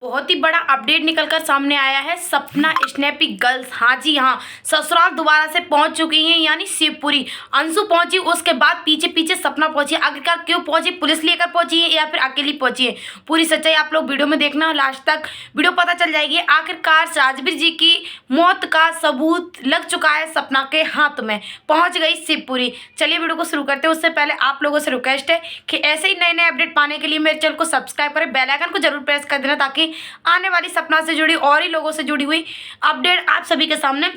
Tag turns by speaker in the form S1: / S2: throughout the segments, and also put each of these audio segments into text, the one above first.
S1: बहुत ही बड़ा अपडेट निकलकर सामने आया है। सपना स्नैपी गर्ल्स, हाँ जी हाँ, ससुराल दोबारा से पहुंच चुकी हैं, यानी शिवपुरी। अंशु पहुंची, उसके बाद पीछे पीछे सपना पहुंची। आखिरकार क्यों पहुंची, पुलिस लेकर पहुंची है या फिर अकेली पहुंची है, पूरी सच्चाई आप लोग वीडियो में देखना, लास्ट तक वीडियो पता चल जाएगी। आखिरकार राजवीर जी की मौत का सबूत लग चुका है सपना के हाथ में, पहुँच गई शिवपुरी। चलिए वीडियो को शुरू करते हैं। उससे पहले आप लोगों से रिक्वेस्ट है कि ऐसे ही नए नए अपडेट पाने के लिए मेरे चैनल को सब्सक्राइब करें, बेल आइकन को जरूर प्रेस कर देना, ताकि आने वाली सपना से जुड़ी और ही लोगों से जुड़ी हुई अपडेट आप सभी के सामने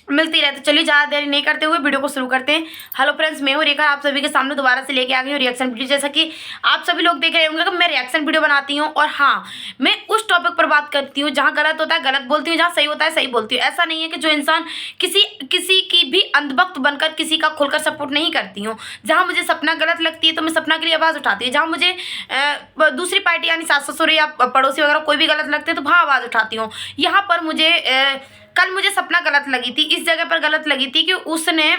S1: मिलती रहती। चलिए ज़्यादा देरी नहीं करते हुए वीडियो को शुरू करते हैं। हेलो फ्रेंड्स, मैं हूँ रेखा, आप सभी के सामने दोबारा से लेके आ गई हूँ रिएक्शन वीडियो। जैसा कि आप सभी लोग देख रहे होंगे कि मैं रिएक्शन वीडियो बनाती हूँ, और हाँ, मैं उस टॉपिक पर बात करती हूँ जहाँ गलत होता है गलत बोलती हूँ, जहाँ सही होता है सही बोलती हूँ। ऐसा नहीं है कि जो इंसान किसी की भी अंधभक्त बनकर किसी का खुलकर सपोर्ट नहीं करती हूँ। जहाँ मुझे सपना गलत लगती है तो मैं सपना के लिए आवाज़ उठाती हूँ। जहाँ मुझे दूसरी पार्टी यानी सास ससुर या पड़ोसी वगैरह कोई भी गलत लगते हैं तो वहाँ आवाज़ उठाती हूँ। यहाँ पर कल मुझे सपना गलत लगी थी, इस जगह पर गलत लगी थी कि उसने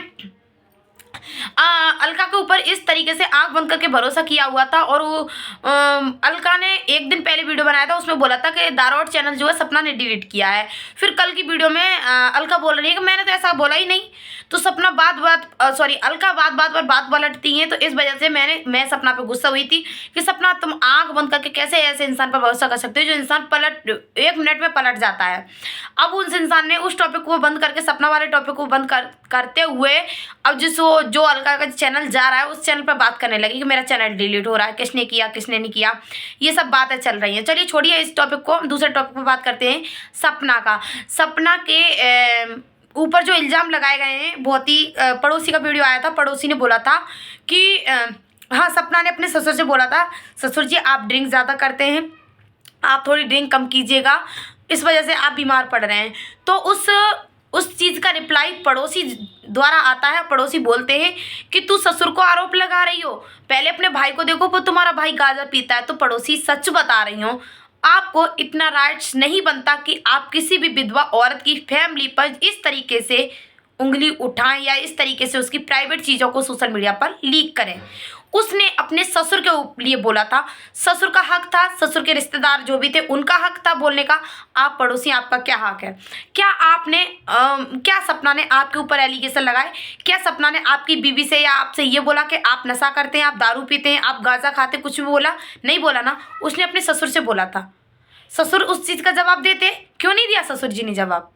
S1: अलका के ऊपर इस तरीके से आंख बंद करके भरोसा किया हुआ था। और वो अलका ने एक दिन पहले वीडियो बनाया था, उसमें बोला था कि दारोट चैनल जो है सपना ने डिलीट किया है। फिर कल की वीडियो में अलका बोल रही है कि मैंने तो ऐसा बोला ही नहीं। तो सपना अलका बात पर बात पलटती हैं। तो इस वजह से मैं सपना पे गुस्सा हुई थी कि सपना तुम आंख बंद करके कैसे ऐसे इंसान पर भरोसा कर सकते हो जो इंसान 1 मिनट में पलट जाता है। अब उस इंसान ने उस टॉपिक को बंद करके सपना वाले टॉपिक को बंद करते हुए अब जो अलका का चैनल जा रहा है उस चैनल पर बात करने लगी कि मेरा चैनल डिलीट हो रहा है, किसने किया किसने नहीं किया, ये सब बातें चल रही हैं। चलिए छोड़िए इस टॉपिक को, दूसरे टॉपिक पर बात करते हैं सपना का। सपना के ऊपर जो इल्ज़ाम लगाए गए हैं, बहुत ही पड़ोसी का वीडियो आया था, पड़ोसी ने बोला था कि हाँ, सपना ने अपने ससुर से बोला था, ससुर जी आप ड्रिंक ज़्यादा करते हैं, आप थोड़ी ड्रिंक कम कीजिएगा, इस वजह से आप बीमार पड़ रहे हैं। तो उस चीज़ का रिप्लाई पड़ोसी द्वारा आता है। पड़ोसी बोलते हैं कि तू ससुर को आरोप लगा रही हो, पहले अपने भाई को देखो, वो तुम्हारा भाई गांजा पीता है। तो पड़ोसी सच बता रही हो, आपको इतना राइट्स नहीं बनता कि आप किसी भी विधवा औरत की फैमिली पर इस तरीके से उंगली उठाएं या इस तरीके से उसकी प्राइवेट चीज़ों को सोशल मीडिया पर लीक करें। उसने अपने ससुर के लिए बोला था, ससुर का हक था, ससुर के रिश्तेदार जो भी थे उनका हक था बोलने का। आप पड़ोसी, आपका क्या हक है? क्या सपना ने आपके ऊपर एलिगेशन लगाए? क्या सपना ने आपकी बीवी से या आपसे ये बोला कि आप नशा करते हैं, आप दारू पीते हैं, आप गांजा खाते, कुछ भी बोला? नहीं बोला ना, उसने अपने ससुर से बोला था। ससुर उस चीज़ का जवाब देते, क्यों नहीं दिया ससुर जी ने जवाब?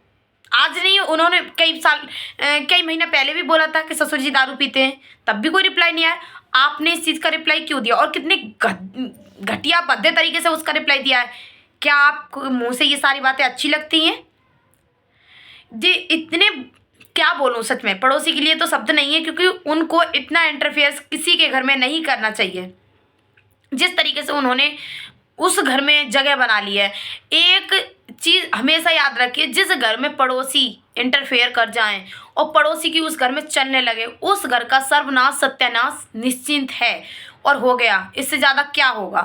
S1: आज नहीं, उन्होंने कई महीना पहले भी बोला था कि ससुर जी दारू पीते हैं, तब भी कोई रिप्लाई नहीं आया। आपने इस चीज़ का रिप्लाई क्यों दिया, और कितने घटिया भद्दे तरीके से उसका रिप्लाई दिया है? क्या आपको मुंह से ये सारी बातें अच्छी लगती हैं जी? इतने क्या बोलूं, सच में पड़ोसी के लिए तो शब्द नहीं है, क्योंकि उनको इतना इंटरफेयर किसी के घर में नहीं करना चाहिए। जिस तरीके से उन्होंने उस घर में जगह बना ली है। एक चीज़ हमेशा याद रखिए, जिस घर में पड़ोसी इंटरफेयर कर जाएं और पड़ोसी की उस घर में चलने लगे, उस घर का सर्वनाश सत्यानाश निश्चिंत है और हो गया। इससे ज़्यादा क्या होगा?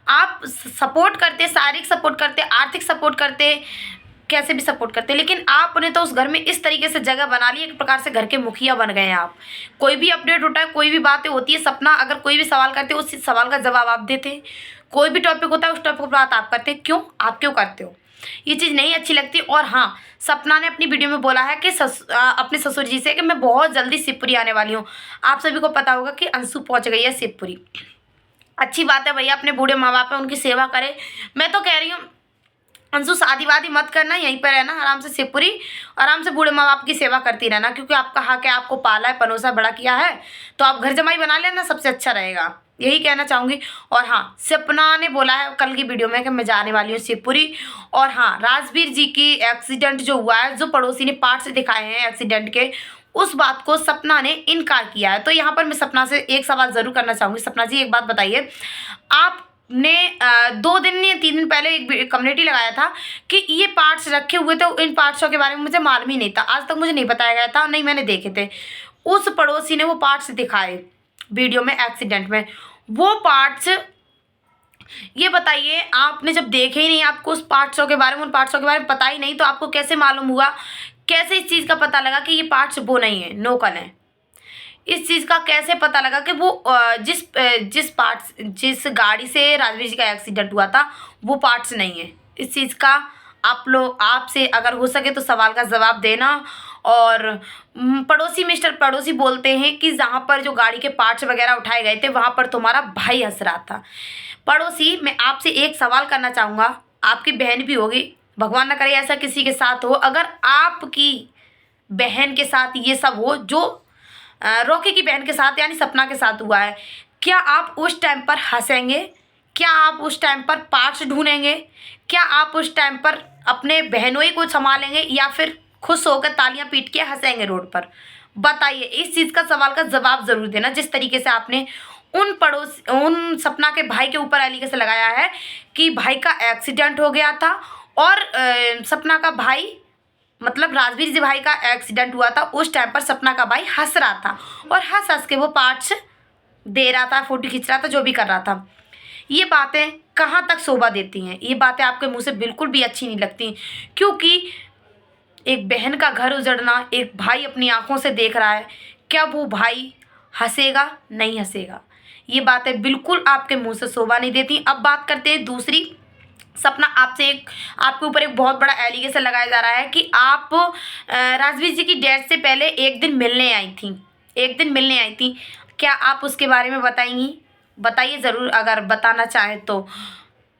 S1: आप सपोर्ट करते, शारीरिक सपोर्ट करते, आर्थिक सपोर्ट करते, कैसे भी सपोर्ट करते, लेकिन आपने तो उस घर में इस तरीके से जगह बना ली, एक प्रकार से घर के मुखिया बन गए हैं आप। कोई भी अपडेट होता है, कोई भी बातें होती है, सपना अगर कोई भी सवाल करते हो उस सवाल का जवाब आप देते हैं। कोई भी टॉपिक होता है उस टॉपिक पर बात आप करते हैं। क्यों? आप क्यों करते हो? ये चीज़ नहीं अच्छी लगती। और हाँ, सपना ने अपनी वीडियो में बोला है कि अपने ससुर जी से कि मैं बहुत जल्दी शिवपुरी आने वाली हूँ। आप सभी को पता होगा कि अंशु पहुँच गई है शिवपुरी। अच्छी बात है भैया, अपने बूढ़े माँ बाप है उनकी सेवा करे। मैं तो कह रही हूँ अंशु शादी वादी मत करना, यहीं पर रहना आराम से, शिवपुरी आराम से बूढ़े माँ बाप की सेवा करती रहना, क्योंकि आपका हक है, आपको पाला है, पनोसा बड़ा किया है, तो आप घर जमाई बना लेना, सबसे अच्छा रहेगा, यही कहना चाहूँगी। और हाँ, सपना ने बोला है कल की वीडियो में कि मैं जाने वाली हूँ शिवपुरी। और हाँ, राजवीर जी की एक्सीडेंट जो हुआ है, जो पड़ोसी ने पार्ट्स दिखाए हैं एक्सीडेंट के, उस बात को सपना ने इनकार किया है। तो यहाँ पर मैं सपना से एक सवाल ज़रूर करना चाहूँगी। सपना जी, एक बात बताइए, आपने 2 दिन या 3 दिन पहले एक कम्युनिटी लगाया था कि ये पार्ट्स रखे हुए थे, इन पार्ट्सों के बारे में मुझे मालूम ही नहीं था, आज तक मुझे नहीं बताया गया था, नहीं मैंने देखे थे। उस पड़ोसी ने वो पार्ट्स दिखाए वीडियो में एक्सीडेंट में, वो पार्ट्स, ये बताइए, आपने जब देखे ही नहीं, आपको उस पार्ट्सों के बारे में, उन पार्ट्सों के बारे में पता ही नहीं, तो आपको कैसे मालूम हुआ, कैसे इस चीज़ का पता लगा कि ये पार्ट्स वो नहीं है, नोकल हैं? इस चीज़ का कैसे पता लगा कि वो जिस गाड़ी से राजवीर जी का एक्सीडेंट हुआ था वो पार्ट्स नहीं है? इस चीज़ का आप लोग आपसे अगर हो सके तो सवाल का जवाब देना। और मिस्टर पड़ोसी बोलते हैं कि जहाँ पर जो गाड़ी के पार्ट्स वगैरह उठाए गए थे वहाँ पर तुम्हारा भाई हंस रहा था। पड़ोसी, मैं आपसे एक सवाल करना चाहूँगा, आपकी बहन भी होगी, भगवान ना करे ऐसा किसी के साथ हो, अगर आपकी बहन के साथ ये सब हो जो रॉकी की बहन के साथ यानी सपना के साथ हुआ है, क्या आप उस टाइम पर हंसेंगे? क्या आप उस टाइम पर पार्ट्स ढूंढेंगे? क्या आप उस टाइम पर अपने बहनोई को संभालेंगे या फिर खुश होकर तालियां पीट के हंसेंगे रोड पर? बताइए, इस चीज़ का सवाल का जवाब ज़रूर देना। जिस तरीके से आपने उन सपना के भाई के ऊपर एलिगेशन लगाया है कि भाई का एक्सीडेंट हो गया था और सपना का भाई मतलब राजवीर जी भाई का एक्सीडेंट हुआ था, उस टाइम पर सपना का भाई हंस रहा था और हंस हंस के वो पार्ट्स दे रहा था, फोटो खींच रहा था, जो भी कर रहा था। ये बातें कहाँ तक शोभा देती हैं? ये बातें आपके मुंह से बिल्कुल भी अच्छी नहीं लगती, क्योंकि एक बहन का घर उजड़ना एक भाई अपनी आंखों से देख रहा है, क्या वो भाई हंसेगा? नहीं हंसेगा। ये बातें बिल्कुल आपके मुंह से शोभा नहीं देती। अब बात करते हैं दूसरी। सपना, आपके ऊपर एक बहुत बड़ा एलिगेशन लगाया जा रहा है कि आप राजवीर जी की डेथ से पहले एक दिन मिलने आई थी। क्या आप उसके बारे में बताएंगी? बताइए ज़रूर अगर बताना चाहें तो।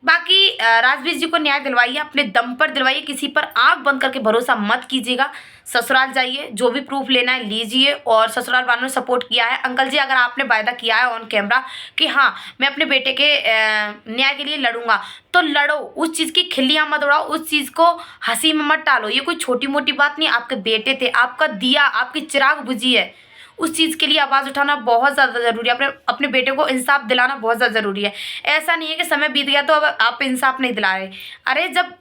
S1: बाकी राजवीर जी को न्याय दिलवाइए, अपने दम पर दिलवाइए, किसी पर आंख बंद करके भरोसा मत कीजिएगा। ससुराल जाइए, जो भी प्रूफ लेना है लीजिए। और ससुराल वालों ने सपोर्ट किया है। अंकल जी, अगर आपने वायदा किया है ऑन कैमरा कि हाँ मैं अपने बेटे के न्याय के लिए लड़ूंगा, तो लड़ो। उस चीज़ की खिल्लियाँ मत उड़ाओ, उस चीज़ को हंसी में मत टालो। ये कोई छोटी मोटी बात नहीं। आपके बेटे थे, आपका दिया, आपकी चिराग बुझी है, उस चीज़ के लिए आवाज़ उठाना बहुत ज़्यादा ज़रूरी है। अपने बेटे को इंसाफ दिलाना बहुत ज़्यादा ज़रूरी है। ऐसा नहीं है कि समय बीत गया तो अब आप इंसाफ नहीं दिला रहे। अरे जब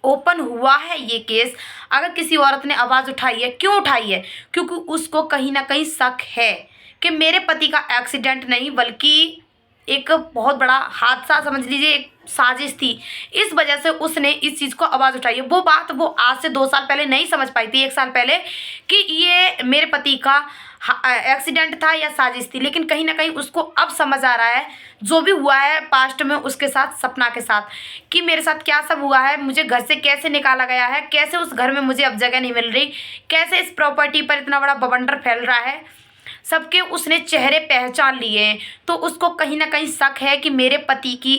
S1: ओपन हुआ है ये केस, अगर किसी औरत ने आवाज़ उठाई है, क्यों उठाई है? क्योंकि उसको कहीं ना कहीं शक है कि मेरे पति का एक्सीडेंट नहीं बल्कि एक बहुत बड़ा हादसा, समझ लीजिए एक साजिश थी। इस वजह से उसने इस चीज़ को आवाज़ उठाई है। वो बात वो आज से 2 साल पहले नहीं समझ पाई थी, 1 साल पहले, कि ये मेरे पति का एक्सीडेंट था या साजिश थी। लेकिन कहीं ना कहीं उसको अब समझ आ रहा है जो भी हुआ है पास्ट में उसके साथ, सपना के साथ, कि मेरे साथ क्या सब हुआ है, मुझे घर से कैसे निकाला गया है, कैसे उस घर में मुझे अब जगह नहीं मिल रही, कैसे इस प्रॉपर्टी पर इतना बड़ा बवंडर फैल रहा है। सबके उसने चेहरे पहचान लिए हैं। तो उसको कहीं ना कहीं शक है कि मेरे पति की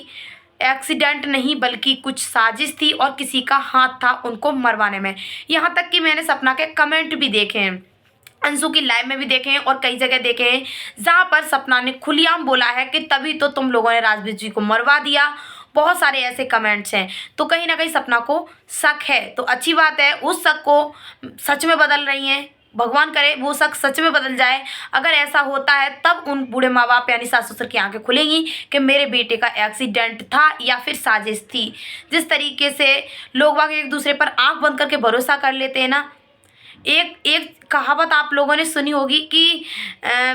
S1: एक्सीडेंट नहीं बल्कि कुछ साजिश थी और किसी का हाथ था उनको मरवाने में। यहाँ तक कि मैंने सपना के कमेंट भी देखे हैं, अंशु की लाइव में भी देखे हैं और कई जगह देखे हैं, जहाँ पर सपना ने खुलेआम बोला है कि तभी तो तुम लोगों ने राजवीर जी को मरवा दिया। बहुत सारे ऐसे कमेंट्स हैं। तो कहीं ना कहीं सपना को शक है, तो अच्छी बात है। उस शक को सच में बदल रही हैं। भगवान करे वो शक सच में बदल जाए। अगर ऐसा होता है तब उन बूढ़े माँ बाप यानी सास ससुर की आंखें खुलेंगी कि मेरे बेटे का एक्सीडेंट था या फिर साजिश थी। जिस तरीके से लोग वाकई एक दूसरे पर आंख बंद करके भरोसा कर लेते हैं ना। एक कहावत आप लोगों ने सुनी होगी कि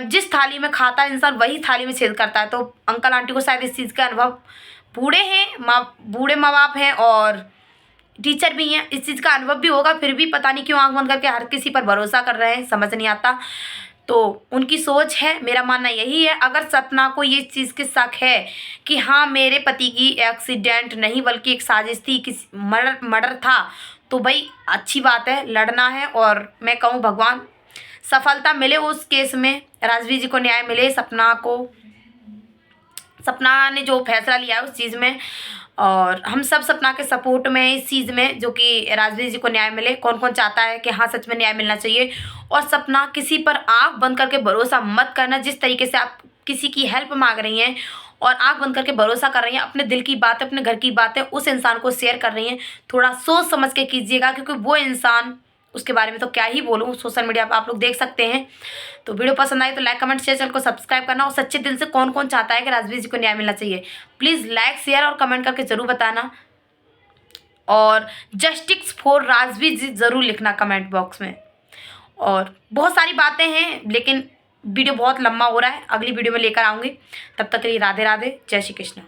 S1: जिस थाली में खाता है इंसान वही थाली में छेद करता है। तो अंकल आंटी को शायद इस चीज़ का अनुभव, बूढ़े माँ बाप हैं और टीचर भी हैं, इस चीज़ का अनुभव भी होगा। फिर भी पता नहीं क्यों आंख बंद करके हर किसी पर भरोसा कर रहे हैं, समझ नहीं आता। तो उनकी सोच है, मेरा मानना यही है। अगर सपना को ये चीज़ की शक है कि हाँ मेरे पति की एक्सीडेंट नहीं बल्कि एक साजिश थी, किसी मर्डर था, तो भाई अच्छी बात है, लड़ना है। और मैं कहूँ भगवान सफलता मिले उस केस में, राजवीर जी को न्याय मिले, सपना ने जो फैसला लिया है उस चीज़ में। और हम सब सपना के सपोर्ट में इस चीज़ में, जो कि राजवीर जी को न्याय मिले। कौन कौन चाहता है कि हाँ सच में न्याय मिलना चाहिए। और सपना, किसी पर आंख बंद करके भरोसा मत करना। जिस तरीके से आप किसी की हेल्प मांग रही हैं और आंख बंद करके भरोसा कर रही हैं, अपने दिल की बात, अपने घर की बातें उस इंसान को शेयर कर रही हैं, थोड़ा सोच समझ के कीजिएगा। क्योंकि वो इंसान, उसके बारे में तो क्या ही बोलूँ, सोशल मीडिया पर आप लोग देख सकते हैं। तो वीडियो पसंद आई तो लाइक कमेंट शेयर, चैनल को सब्सक्राइब करना। और सच्चे दिल से कौन कौन चाहता है कि राजवीर जी को न्याय मिलना चाहिए, प्लीज़ लाइक शेयर और कमेंट करके ज़रूर बताना। और जस्टिस फॉर राजवीर जी ज़रूर लिखना कमेंट बॉक्स में। और बहुत सारी बातें हैं लेकिन वीडियो बहुत लंबा हो रहा है, अगली वीडियो में लेकर आऊँगी। तब तक के लिए राधे राधे, जय श्री कृष्ण।